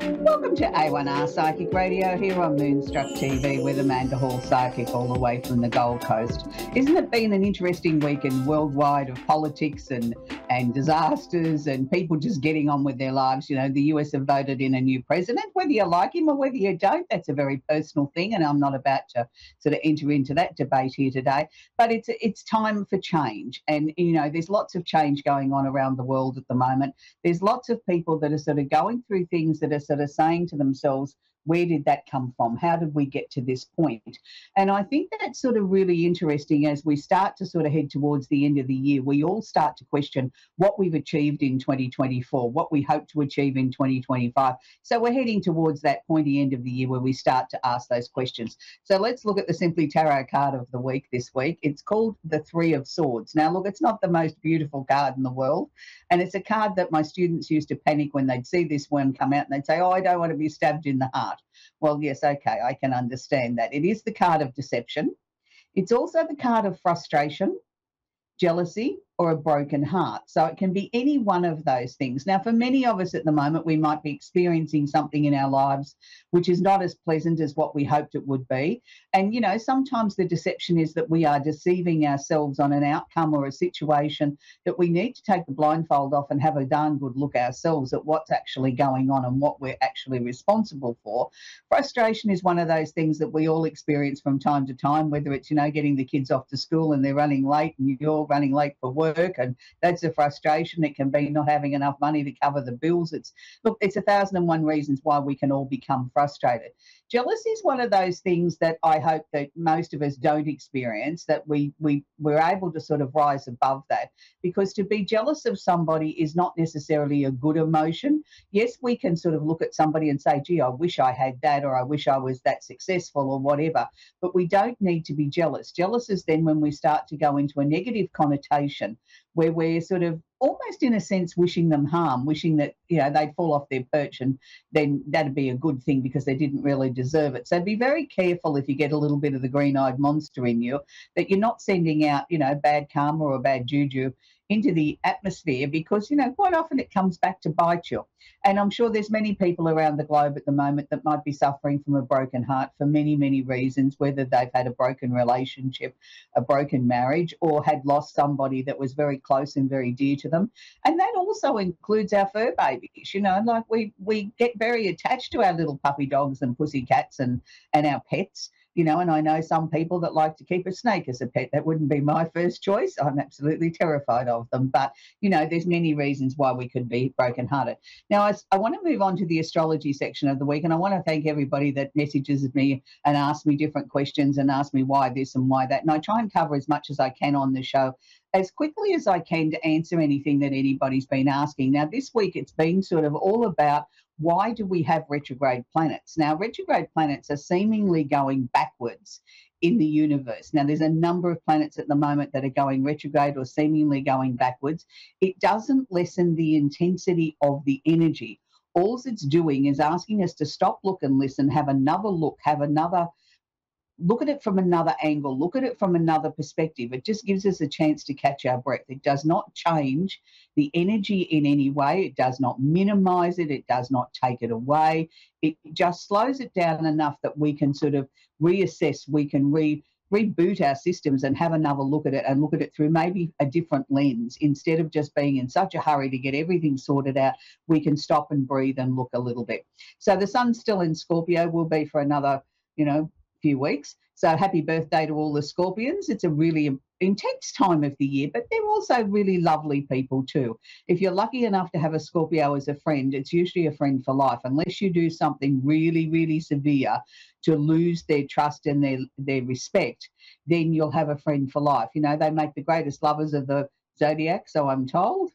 Welcome to A1R Psychic Radio here on Moonstruck TV with Amanda Hall Psychic all the way from the Gold Coast. Isn't it been an interesting weekend worldwide of politics and disasters and people just getting on with their lives? You know, the US have voted in a new president, whether you like him or whether you don't. That's a very personal thing, and I'm not about to sort of enter into that debate here today. But it's time for change. And, you know, there's lots of change going on around the world at the moment. There's lots of people that are sort of going through things that are sort of saying to themselves, where did that come from? How did we get to this point? And I think that's sort of really interesting as we start to sort of head towards the end of the year. We all start to question what we've achieved in 2024, what we hope to achieve in 2025. So we're heading towards that pointy end of the year where we start to ask those questions. So let's look at the Simply Tarot card of the week this week. It's called the Three of Swords. Now, look, it's not the most beautiful card in the world. And it's a card that my students used to panic when they'd see this one come out and they'd say, oh, I don't want to be stabbed in the heart. Well, yes, okay, I can understand that. It is the card of deception. It's also the card of frustration, jealousy, or a broken heart. So it can be any one of those things. Now, for many of us at the moment, we might be experiencing something in our lives which is not as pleasant as what we hoped it would be. And, you know, sometimes the deception is that we are deceiving ourselves on an outcome or a situation that we need to take the blindfold off and have a darn good look ourselves at what's actually going on and what we're actually responsible for. Frustration is one of those things that we all experience from time to time, whether it's, you know, getting the kids off to school and they're running late and you're running late for work, and that's a frustration. It can be not having enough money to cover the bills. It's 1,001 reasons why we can all become frustrated. Jealousy is one of those things that I hope that most of us don't experience, that we're able to sort of rise above that, because to be jealous of somebody is not necessarily a good emotion. Yes, we can sort of look at somebody and say, gee, I wish I had that, or I wish I was that successful or whatever, but we don't need to be jealous. Jealous is then when we start to go into a negative connotation where we're sort of almost in a sense wishing them harm, wishing that, you know, they'd fall off their perch and then that'd be a good thing because they didn't really deserve it. So be very careful if you get a little bit of the green-eyed monster in you, that you're not sending out, you know, bad karma or bad juju into the atmosphere, because, you know, quite often it comes back to bite you. And I'm sure there's many people around the globe at the moment that might be suffering from a broken heart for many, many reasons, whether they've had a broken relationship, a broken marriage, or had lost somebody that was very close and very dear to them. And that also includes our fur babies. You know, like we get very attached to our little puppy dogs and pussy cats and our pets. You know, and I know some people that like to keep a snake as a pet. That wouldn't be my first choice. I'm absolutely terrified of them. But, you know, there's many reasons why we could be brokenhearted. Now, I want to move on to the astrology section of the week, and I want to thank everybody that messages me and asks me different questions and asks me why this and why that. And I try and cover as much as I can on the show as quickly as I can to answer anything that anybody's been asking. Now, this week it's been sort of all about, why do we have retrograde planets? Now, retrograde planets are seemingly going backwards in the universe. Now, there's a number of planets at the moment that are going retrograde or seemingly going backwards. It doesn't lessen the intensity of the energy. All it's doing is asking us to stop, look and listen, have another look, look at it from another angle, look at it from another perspective. It just gives us a chance to catch our breath. It does not change the energy in any way. It does not minimize it. It does not take it away. It just slows it down enough that we can sort of reassess, we can reboot our systems and have another look at it, and look at it through maybe a different lens. Instead of just being in such a hurry to get everything sorted out, we can stop and breathe and look a little bit. So the sun's still in Scorpio, will be for another, you know, few weeks. So happy birthday to all the Scorpions. It's a really intense time of the year, but they're also really lovely people too. If you're lucky enough to have a Scorpio as a friend, it's usually a friend for life, unless you do something really, really severe to lose their trust and their respect, then you'll have a friend for life. You know, they make the greatest lovers of the zodiac, so I'm told,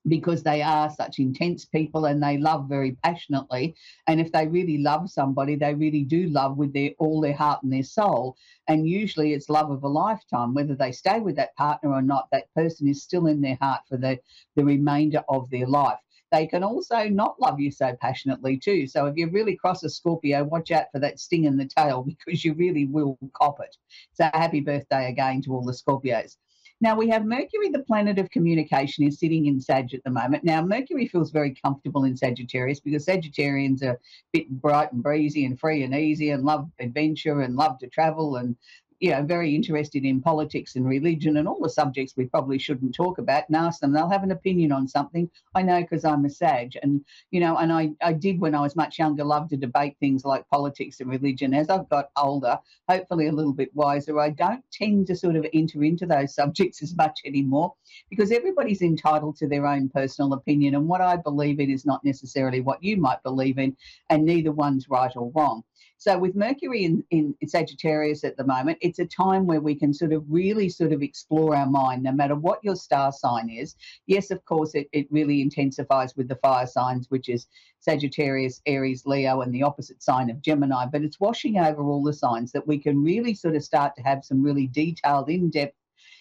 because they are such intense people and they love very passionately. And if they really love somebody, they really do love with all their heart and their soul. And usually it's love of a lifetime. Whether they stay with that partner or not, that person is still in their heart for the remainder of their life. They can also not love you so passionately too. So if you really cross a Scorpio, watch out for that sting in the tail, because you really will cop it. So happy birthday again to all the Scorpios. Now, we have Mercury, the planet of communication, is sitting in Sag at the moment. Now, Mercury feels very comfortable in Sagittarius because Sagittarians are a bit bright and breezy and free and easy and love adventure and love to travel and, you know, very interested in politics and religion and all the subjects we probably shouldn't talk about, and ask them. They'll have an opinion on something. I know because I'm a Sag. And, you know, and I did when I was much younger love to debate things like politics and religion. As I've got older, hopefully a little bit wiser, I don't tend to sort of enter into those subjects as much anymore because everybody's entitled to their own personal opinion. And what I believe in is not necessarily what you might believe in, and neither one's right or wrong. So with Mercury in Sagittarius at the moment, it's a time where we can sort of really sort of explore our mind, no matter what your star sign is. Yes, of course, it really intensifies with the fire signs, which is Sagittarius, Aries, Leo, and the opposite sign of Gemini. But it's washing over all the signs that we can really sort of start to have some really detailed, in-depth,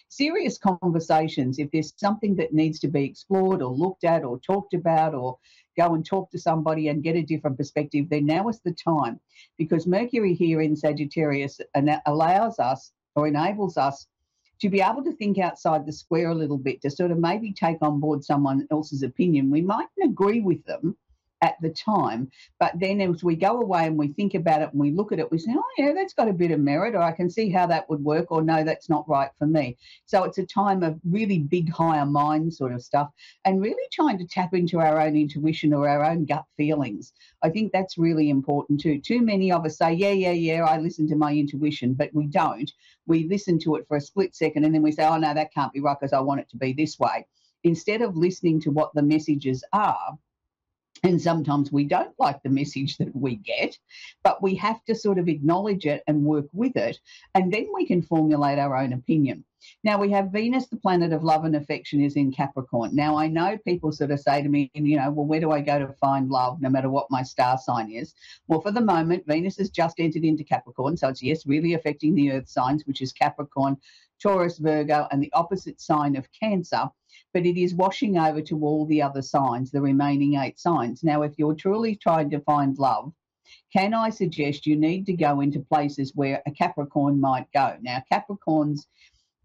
serious conversations. If there's something that needs to be explored or looked at or talked about, or go and talk to somebody and get a different perspective, then now is the time, because Mercury here in Sagittarius allows us or enables us to be able to think outside the square a little bit, to sort of maybe take on board someone else's opinion. We mightn't agree with them at the time, but then as we go away and we think about it and we look at it, we say, oh yeah, that's got a bit of merit, or I can see how that would work, or no, that's not right for me. So it's a time of really big higher mind sort of stuff, and really trying to tap into our own intuition or our own gut feelings. I think that's really important too. Too many of us say, yeah, I listen to my intuition, but we don't. We listen to it for a split second and then we say, oh no, that can't be right because I want it to be this way, instead of listening to what the messages are. And sometimes we don't like the message that we get, but we have to sort of acknowledge it and work with it, and then we can formulate our own opinion. Now, we have Venus, the planet of love and affection, is in Capricorn. Now, I know people sort of say to me, you know, well, where do I go to find love, no matter what my star sign is? Well, for the moment, Venus has just entered into Capricorn, so it's, yes, really affecting the earth signs, which is Capricorn, Taurus, Virgo, and the opposite sign of Cancer. But it is washing over to all the other signs, the remaining 8 signs. Now, if you're truly trying to find love, can I suggest you need to go into places where a Capricorn might go? Now,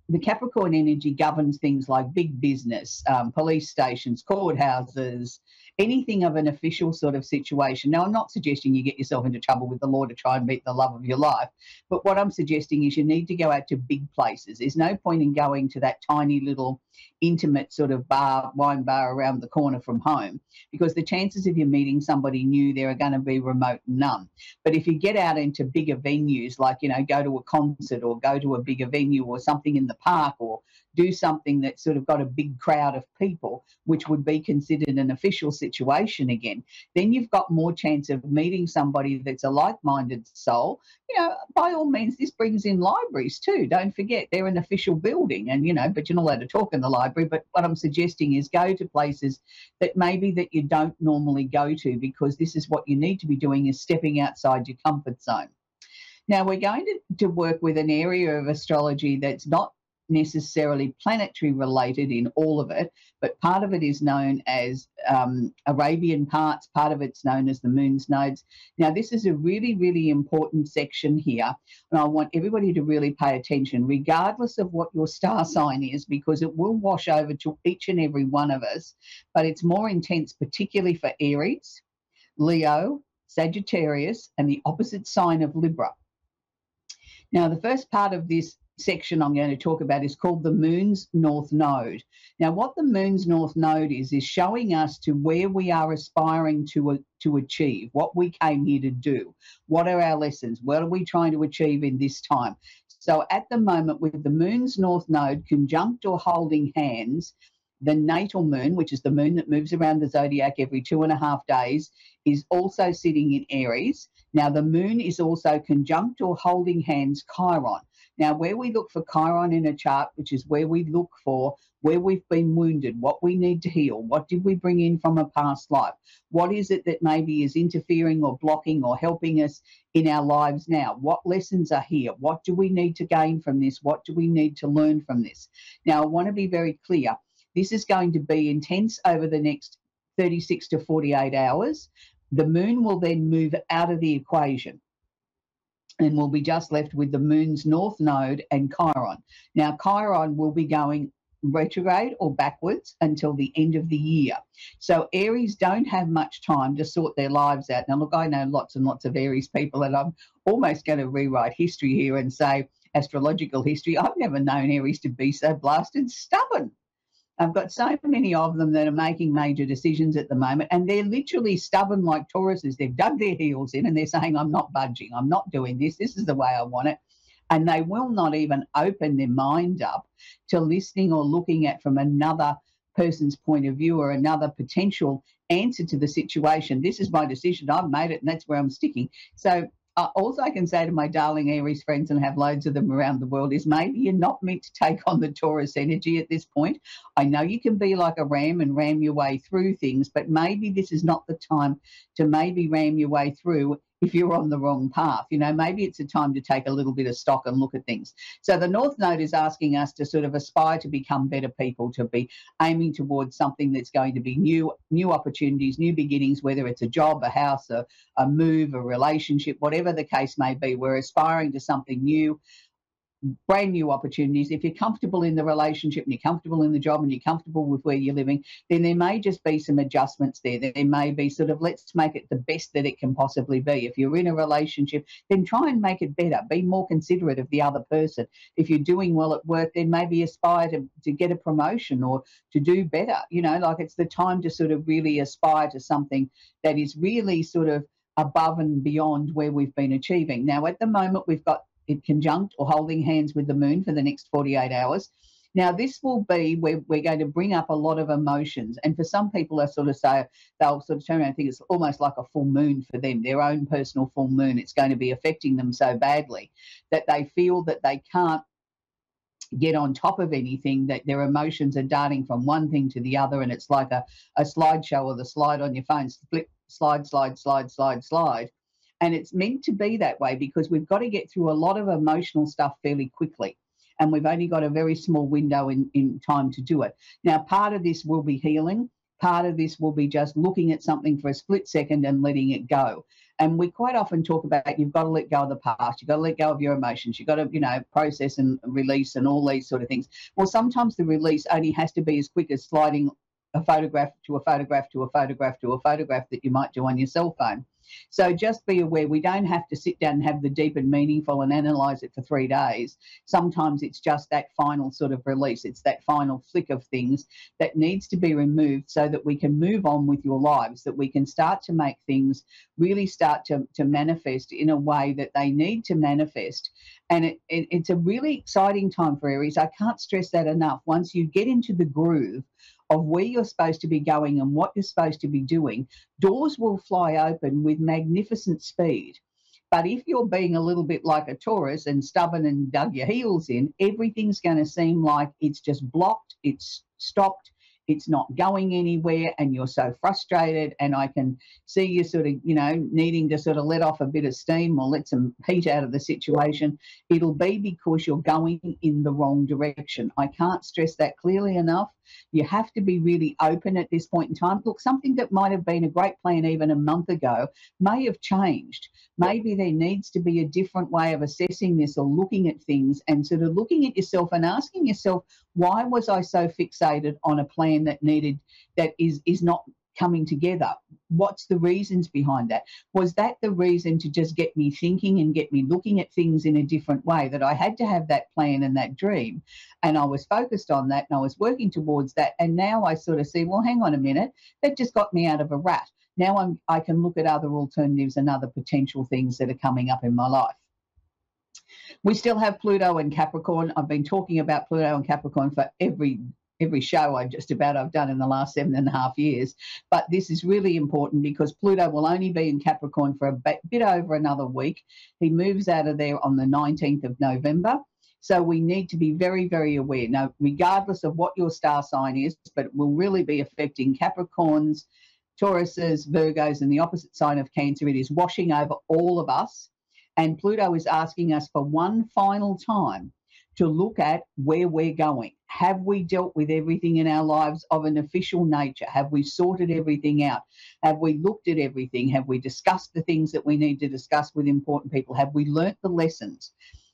the Capricorn energy governs things like big business, police stations, courthouses, anything of an official sort of situation. Now, I'm not suggesting you get yourself into trouble with the law to try and meet the love of your life, but what I'm suggesting is you need to go out to big places. There's no point in going to that tiny little intimate sort of wine bar around the corner from home, because the chances of you meeting somebody new there are going to be remote and none. But if you get out into bigger venues, like, you know, go to a concert or go to a bigger venue or something in the park, or do something that's sort of got a big crowd of people, which would be considered an official situation again, then you've got more chance of meeting somebody that's a like-minded soul. You know, by all means, this brings in libraries too. Don't forget, they're an official building, and, you know, but you're not allowed to talk in the library. But what I'm suggesting is go to places that maybe that you don't normally go to, because this is what you need to be doing, is stepping outside your comfort zone. Now, we're going to work with an area of astrology that's not necessarily planetary related in all of it, but part of it is known as Arabian parts, part of it's known as the moon's nodes. Now, this is a really, really important section here, and I want everybody to really pay attention, regardless of what your star sign is, because it will wash over to each and every one of us, but it's more intense, particularly for Aries, Leo, Sagittarius, and the opposite sign of Libra. Now, the first part of this section I'm going to talk about is called the Moon's North Node. Now, what the Moon's North Node is showing us to where we are aspiring to achieve, what we came here to do, what are our lessons, what are we trying to achieve in this time. So at the moment, with the Moon's North Node conjunct or holding hands, the natal moon, which is the moon that moves around the zodiac every 2.5 days, is also sitting in Aries. Now, the moon is also conjunct or holding hands Chiron. Now, where we look for Chiron in a chart, which is where we look for where we've been wounded, what we need to heal, what did we bring in from a past life, what is it that maybe is interfering or blocking or helping us in our lives now, what lessons are here, what do we need to gain from this, what do we need to learn from this. Now, I want to be very clear. This is going to be intense over the next 36 to 48 hours. The moon will then move out of the equation. and we'll be just left with the moon's north node and Chiron. Now, Chiron will be going retrograde or backwards until the end of the year. So Aries don't have much time to sort their lives out. Now, look, I know lots and lots of Aries people, and I'm almost going to rewrite history here and say astrological history. I've never known Aries to be so blasted stubborn. I've got so many of them that are making major decisions at the moment, and they're literally stubborn like Tauruses. They've dug their heels in and they're saying, I'm not budging. I'm not doing this. This is the way I want it. And they will not even open their mind up to listening or looking at from another person's point of view or another potential answer to the situation. This is my decision. I've made it, and that's where I'm sticking. So all I can say to my darling Aries friends, and have loads of them around the world, is maybe you're not meant to take on the Taurus energy at this point. I know you can be like a ram and ram your way through things, but maybe this is not the time to maybe ram your way through if you're on the wrong path. You know, maybe it's a time to take a little bit of stock and look at things. So the North Node is asking us to sort of aspire to become better people, to be aiming towards something that's going to be new opportunities, new beginnings, whether it's a job, a house, a move, a relationship, whatever the case may be. We're aspiring to something new, brand new opportunities. If you're comfortable in the relationship and you're comfortable in the job and you're comfortable with where you're living, then there may just be some adjustments there. There may be sort of, let's make it the best that it can possibly be. If you're in a relationship, then try and make it better. Be more considerate of the other person. If you're doing well at work, then maybe aspire to get a promotion or to do better. You know, like it's the time to sort of really aspire to something that is really sort of above and beyond where we've been achieving. Now, at the moment, we've got it conjunct or holding hands with the moon for the next 48 hours. Now, this will be where we're going to bring up a lot of emotions. And for some people, they'll sort of turn around and think it's almost like a full moon for them, their own personal full moon. It's going to be affecting them so badly that they feel that they can't get on top of anything, that their emotions are darting from one thing to the other. And it's like a slideshow or the slide on your phone, flip, slide, slide, slide, slide, slide. And it's meant to be that way because we've got to get through a lot of emotional stuff fairly quickly. And we've only got a very small window in time to do it. Now, part of this will be healing. Part of this will be just looking at something for a split second and letting it go. And we quite often talk about you've got to let go of the past. You've got to let go of your emotions. You've got to, you know, process and release and all these sort of things. Well, sometimes the release only has to be as quick as sliding a photograph to a photograph to a photograph to a photograph that you might do on your cell phone. So just be aware, we don't have to sit down and have the deep and meaningful and analyse it for 3 days. Sometimes it's just that final sort of release. It's that final flick of things that needs to be removed so that we can move on with your lives, that we can start to make things really start to manifest in a way that they need to manifest. And it's a really exciting time for Aries. I can't stress that enough. Once you get into the groove of where you're supposed to be going and what you're supposed to be doing, doors will fly open with magnificent speed. But if you're being a little bit like a Taurus and stubborn and dug your heels in, everything's going to seem like it's just blocked, it's stopped, it's not going anywhere, and you're so frustrated. And I can see you sort of, you know, needing to sort of let off a bit of steam or let some heat out of the situation. It'll be because you're going in the wrong direction. I can't stress that clearly enough. You have to be really open at this point in time. Look, something that might have been a great plan even a month ago may have changed. Maybe there needs to be a different way of assessing this or looking at things and sort of looking at yourself and asking yourself, why was I so fixated on a plan that is not coming together? What's the reasons behind that? Was that the reason to just get me thinking and get me looking at things in a different way, that I had to have that plan and that dream and I was focused on that and I was working towards that, and now I sort of see, well, hang on a minute, that just got me out of a rut. Now I can look at other alternatives and other potential things that are coming up in my life. We still have Pluto and Capricorn. I've been talking about Pluto and Capricorn for every show I've done in the last 7.5 years. But this is really important because Pluto will only be in Capricorn for a bit over another week. He moves out of there on the 19th of November. So we need to be very, very aware. Now, regardless of what your star sign is, but it will really be affecting Capricorns, Tauruses, Virgos, and the opposite sign of Cancer. It is washing over all of us. And Pluto is asking us for one final time to look at where we're going. Have we dealt with everything in our lives of an official nature? Have we sorted everything out? Have we looked at everything? Have we discussed the things that we need to discuss with important people? Have we learnt the lessons?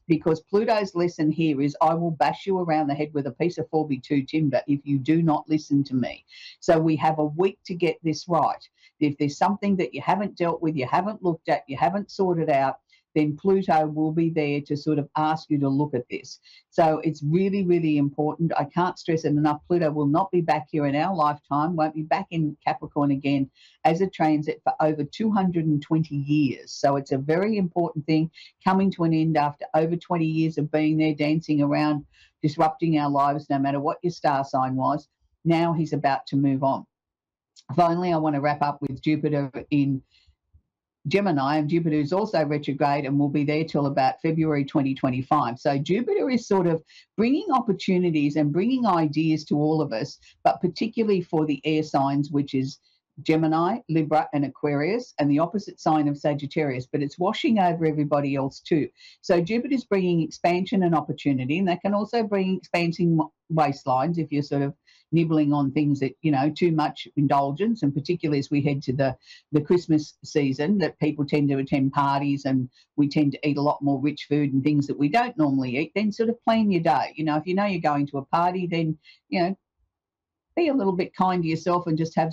Because Pluto's lesson here is, I will bash you around the head with a piece of 4x2 timber if you do not listen to me. So we have a week to get this right. If there's something that you haven't dealt with, you haven't looked at, you haven't sorted out, then Pluto will be there to sort of ask you to look at this. So it's really, really important. I can't stress it enough. Pluto will not be back here in our lifetime, won't be back in Capricorn again as a transit for over 220 years. So it's a very important thing coming to an end after over 20 years of being there, dancing around, disrupting our lives, no matter what your star sign was. Now he's about to move on. Finally, I want to wrap up with Jupiter in Gemini, and Jupiter is also retrograde and will be there till about February 2025. So Jupiter is sort of bringing opportunities and bringing ideas to all of us, but particularly for the air signs, which is Gemini, Libra and Aquarius, and the opposite sign of Sagittarius, but it's washing over everybody else too. So Jupiter's bringing expansion and opportunity, and that can also bring expanding waistlines if you're sort of nibbling on things that, you know, too much indulgence, and particularly as we head to the Christmas season, that people tend to attend parties and we tend to eat a lot more rich food and things that we don't normally eat. Then sort of plan your day. You know, if you know you're going to a party, then, you know, be a little bit kind to yourself and just have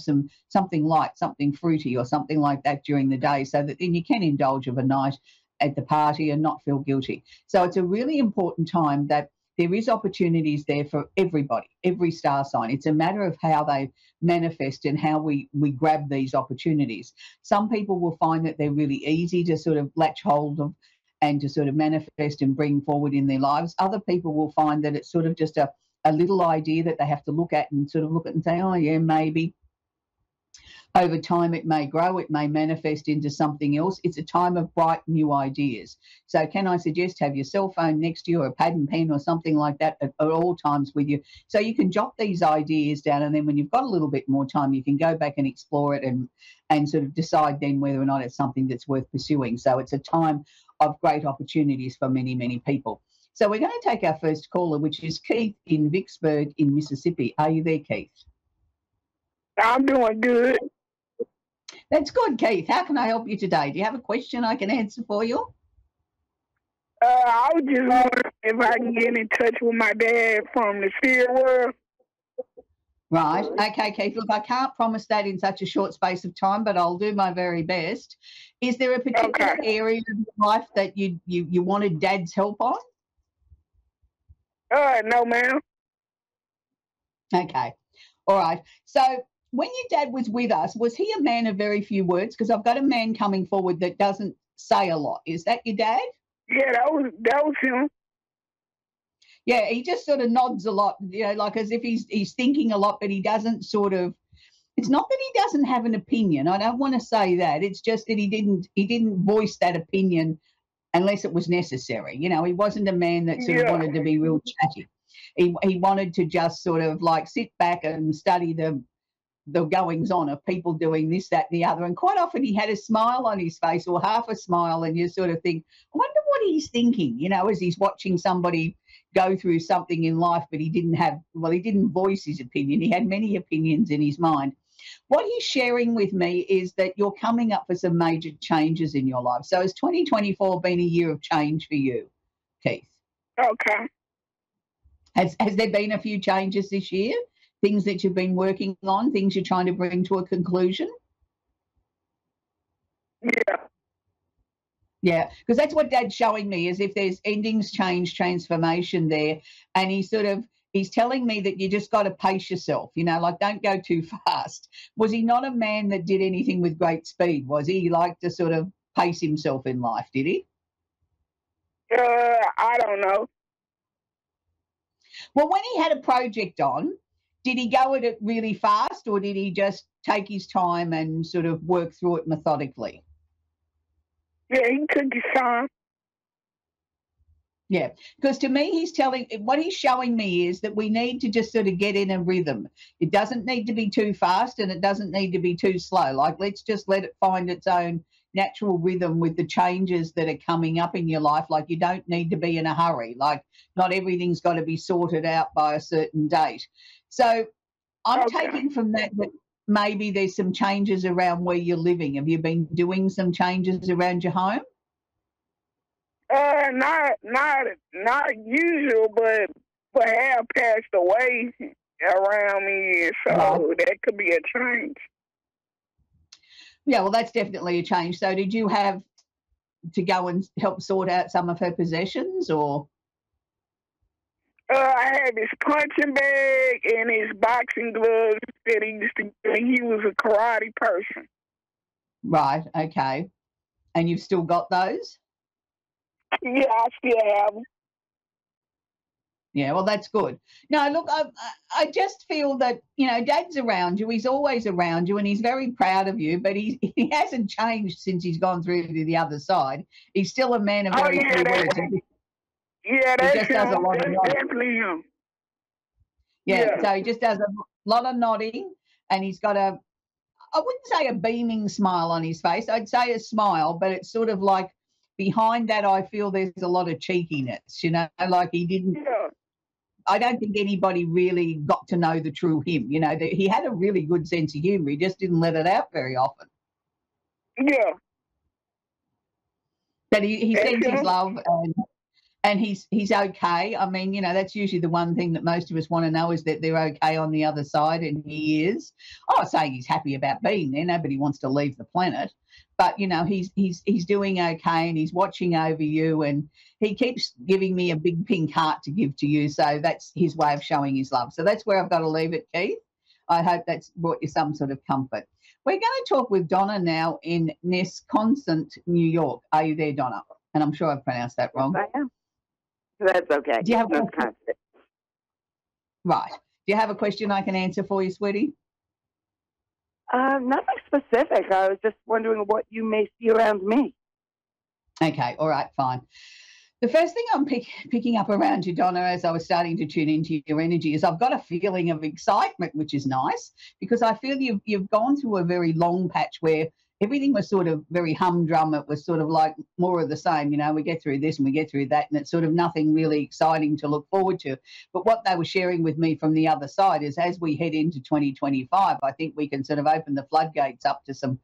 something light, something fruity or something like that during the day, so that then you can indulge of a night at the party and not feel guilty. So it's a really important time that there is opportunities there for everybody, every star sign. It's a matter of how they manifest and how we grab these opportunities. Some people will find that they're really easy to sort of latch hold of and to sort of manifest and bring forward in their lives. Other people will find that it's sort of just a little idea that they have to look at and sort of look at and say, oh, yeah, maybe. Over time, it may grow, it may manifest into something else. It's a time of bright new ideas. So can I suggest have your cell phone next to you, or a pad and pen or something like that at all times with you, so you can jot these ideas down, and then when you've got a little bit more time, you can go back and explore it and sort of decide then whether or not it's something that's worth pursuing. So it's a time of great opportunities for many, many people. So we're going to take our first caller, which is Keith in Vicksburg in Mississippi. Are you there, Keith? I'm doing good. That's good, Keith. How can I help you today? Do you have a question I can answer for you? I was just wondering if I can get in touch with my dad from the spirit world. Right. Okay, Keith. Look, I can't promise that in such a short space of time, but I'll do my very best. Is there a particular area of life that you wanted Dad's help on? No, ma'am. Okay. All right. So when your dad was with us, was he a man of very few words? Because I've got a man coming forward that doesn't say a lot. Is that your dad? Yeah, that was him. Yeah, he just sort of nods a lot, you know, like as if he's thinking a lot, but he doesn't sort of. It's not that he doesn't have an opinion. I don't want to say that. It's just that he didn't voice that opinion unless it was necessary. You know, he wasn't a man that sort of wanted to be real chatty. He wanted to just sort of like sit back and study the goings on of people doing this, that, and the other. And quite often he had a smile on his face, or half a smile, and you sort of think, I wonder what he's thinking, you know, as he's watching somebody go through something in life, but he didn't voice his opinion. He had many opinions in his mind. What he's sharing with me is that you're coming up for some major changes in your life. So has 2024 been a year of change for you, Keith? Okay. Has there been a few changes this year? Things that you've been working on, things you're trying to bring to a conclusion? Yeah. Yeah, because that's what Dad's showing me, is if there's endings, change, transformation there. And he's telling me that you just got to pace yourself, you know, like don't go too fast. Was he not a man that did anything with great speed? Was he like to sort of pace himself in life, did he? I don't know. Well, when he had a project on, did he go at it really fast, or did he just take his time and sort of work through it methodically? Yeah, he took his time. Yeah, because to me, what he's showing me is that we need to just sort of get in a rhythm. It doesn't need to be too fast and it doesn't need to be too slow. Like, let's just let it find its own, natural rhythm with the changes that are coming up in your life. Like, you don't need to be in a hurry. Like, not everything's got to be sorted out by a certain date. So I'm taking from that maybe there's some changes around where you're living. Have you been doing some changes around your home? Not usual, but have passed away around me, and so that could be a change. Yeah, well, that's definitely a change. So did you have to go and help sort out some of her possessions, or? I had his punching bag and his boxing gloves that he used to give. He was a karate person. Right, okay. And you've still got those? Yeah, I still have them. Yeah, well, that's good. No, look, I just feel that, you know, Dad's around you. He's always around you, and he's very proud of you, but he hasn't changed since he's gone through to the other side. He's still a man of very few words. Yeah, that's him. That's definitely him. Yeah, so he just does a lot of nodding, and he's got I wouldn't say a beaming smile on his face. I'd say a smile, but it's sort of like behind that I feel there's a lot of cheekiness, you know, like he didn't. Yeah. I don't think anybody really got to know the true him. You know, he had a really good sense of humour. He just didn't let it out very often. Yeah. But he sends his love, and he's okay. I mean, you know, that's usually the one thing that most of us want to know, is that they're okay on the other side, and he is. I'm not saying he's happy about being there. Nobody wants to leave the planet. But, you know, he's doing okay, and he's watching over you, and he keeps giving me a big pink heart to give to you. So that's his way of showing his love. So that's where I've got to leave it, Keith. I hope that's brought you some sort of comfort. We're going to talk with Donna now in Nesconsant, New York. Are you there, Donna? And I'm sure I've pronounced that wrong. I am. That's okay. Do you have Right. Do you have a question I can answer for you, sweetie? Nothing specific. I was just wondering what you may see around me. Okay. All right. Fine. The first thing I'm picking up around you, Donna, as I was starting to tune into your energy, is I've got a feeling of excitement, which is nice, because I feel you've gone through a very long patch where everything was sort of very humdrum. It was sort of like more of the same, you know, we get through this and we get through that, and it's sort of nothing really exciting to look forward to. But what they were sharing with me from the other side is, as we head into 2025, I think we can sort of open the floodgates up to some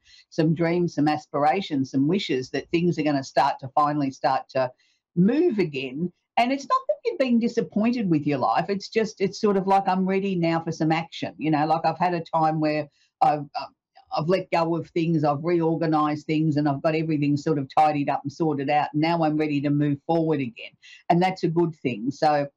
dreams, some aspirations, some wishes that things are going to finally start to move again. And it's not that you've been disappointed with your life. It's sort of like, I'm ready now for some action. You know, like I've had a time where I've let go of things, I've reorganised things, and I've got everything sort of tidied up and sorted out. Now I'm ready to move forward again. And that's a good thing. So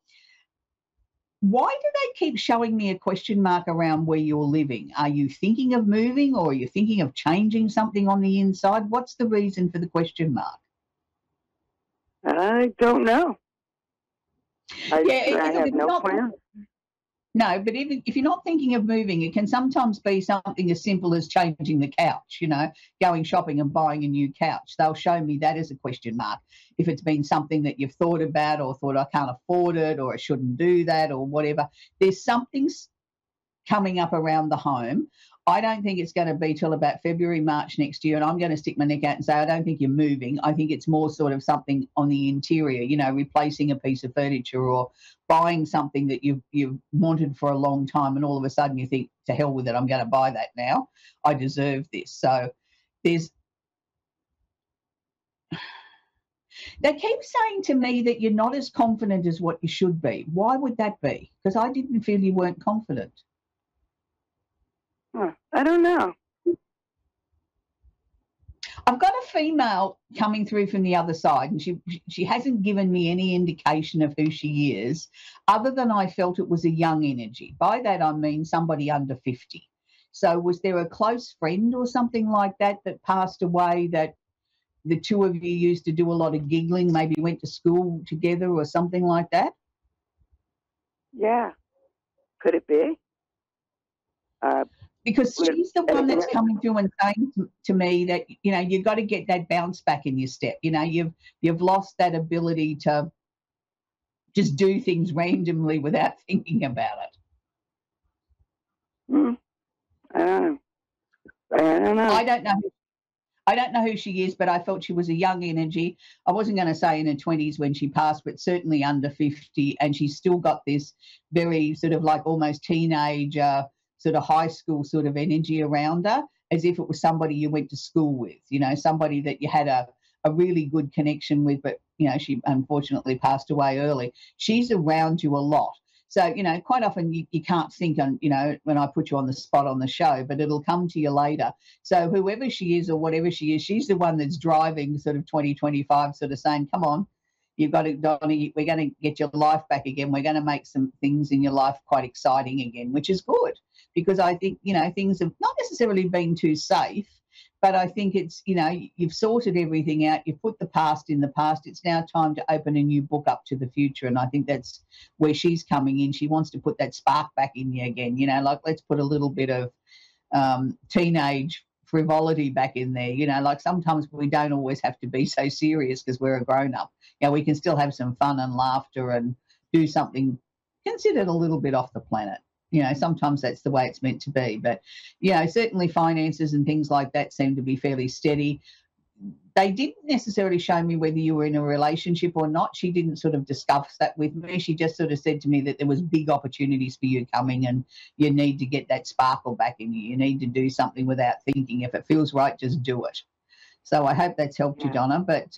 why do they keep showing me a question mark around where you're living? Are you thinking of moving, or are you thinking of changing something on the inside? What's the reason for the question mark? I don't know. I have no plan. No, but even if you're not thinking of moving, it can sometimes be something as simple as changing the couch, you know, going shopping and buying a new couch. They'll show me that as a question mark. If it's been something that you've thought about, or thought, I can't afford it, or I shouldn't do that, or whatever, there's something coming up around the home. I don't think it's going to be till about February, March next year, and I'm going to stick my neck out and say, I don't think you're moving. I think it's more sort of something on the interior, you know, replacing a piece of furniture, or buying something that you've wanted for a long time, and all of a sudden you think, to hell with it, I'm going to buy that now. I deserve this. So they keep saying to me that you're not as confident as what you should be. Why would that be? Because I didn't feel you weren't confident. I don't know. I've got a female coming through from the other side, and she hasn't given me any indication of who she is, other than I felt it was a young energy. By that I mean somebody under 50. So was there a close friend or something like that passed away, that the two of you used to do a lot of giggling, maybe went to school together or something like that? Yeah. Could it be? Because she's the one that's coming through and saying to me that, you know, you've got to get that bounce back in your step. You know, you've lost that ability to just do things randomly without thinking about it. I don't know. I don't know. I don't know who she is, but I felt she was a young energy. I wasn't going to say in her 20s when she passed, but certainly under 50. And she's still got this very sort of like almost teenage, sort of high school sort of energy around her, as if it was somebody you went to school with, you know, somebody that you had a really good connection with, but, you know, she unfortunately passed away early. She's around you a lot. So, you know, quite often you can't think on, you know, when I put you on the spot on the show, but it'll come to you later. So whoever she is or whatever she is, she's the one that's driving sort of 2025, sort of saying, come on, you've got to, Donnie, we're going to get your life back again. We're going to make some things in your life quite exciting again, which is good, because I think, you know, things have not necessarily been too safe, but I think it's, you know, you've sorted everything out. You've put the past in the past. It's now time to open a new book up to the future. And I think that's where she's coming in. She wants to put that spark back in you again, you know, like let's put a little bit of teenage frivolity back in there. You know, like sometimes we don't always have to be so serious because we're a grown-up. You know, we can still have some fun and laughter and do something considered a little bit off the planet. You know, sometimes that's the way it's meant to be. But, you know, certainly finances and things like that seem to be fairly steady. They didn't necessarily show me whether you were in a relationship or not. She didn't sort of discuss that with me. She just sort of said to me that there was big opportunities for you coming and you need to get that sparkle back in you. You need to do something without thinking. If it feels right, just do it. So I hope that's helped you, Donna. But,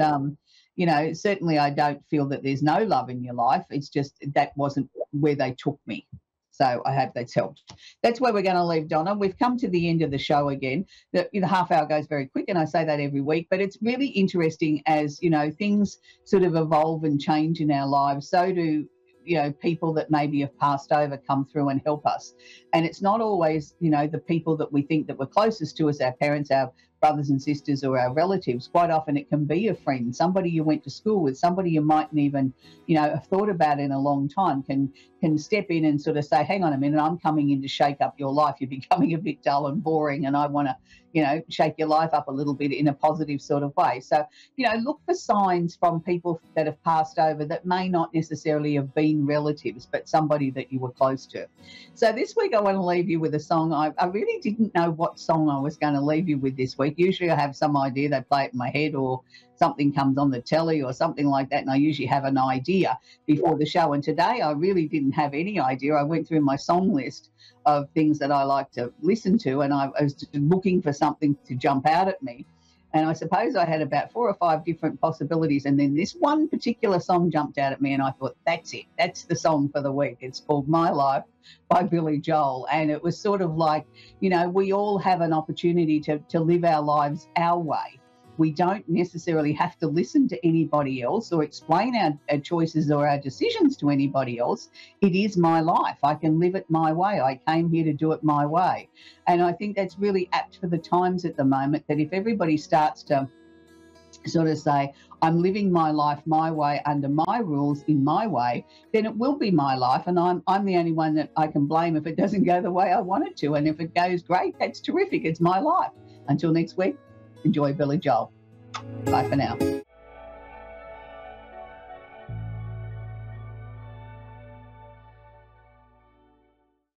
you know, certainly I don't feel that there's no love in your life. It's just that wasn't where they took me. So I hope that's helped. That's where we're going to leave, Donna. We've come to the end of the show again. The half hour goes very quick, and I say that every week, but it's really interesting as, you know, things sort of evolve and change in our lives. So do, you know, people that maybe have passed over come through and help us. And it's not always, you know, the people that we think that we're closest to as our parents, our brothers and sisters or our relatives. Quite often it can be a friend, somebody you went to school with, somebody you mightn't even, you know, have thought about in a long time can step in and sort of say, hang on a minute, I'm coming in to shake up your life. You're becoming a bit dull and boring and I want to, you know, shake your life up a little bit in a positive sort of way. So, you know, look for signs from people that have passed over that may not necessarily have been relatives, but somebody that you were close to. So this week I want to leave you with a song. I really didn't know what song I was going to leave you with this week. Usually I have some idea, they play it in my head or something comes on the telly or something like that, and I usually have an idea before the show. And today I really didn't have any idea. I went through my song list of things that I like to listen to, and I was looking for something to jump out at me. And I suppose I had about 4 or 5 different possibilities, and then this one particular song jumped out at me, and I thought, that's it. That's the song for the week. It's called My Life by Billy Joel. And it was sort of like, you know, we all have an opportunity to live our lives our way. We don't necessarily have to listen to anybody else or explain our choices or our decisions to anybody else. It is my life. I can live it my way. I came here to do it my way. And I think that's really apt for the times at the moment, that if everybody starts to sort of say, I'm living my life my way under my rules in my way, then it will be my life. And I'm the only one that I can blame if it doesn't go the way I want it to. And if it goes great, that's terrific. It's my life. Until next week, enjoy Billy Joel. Bye for now.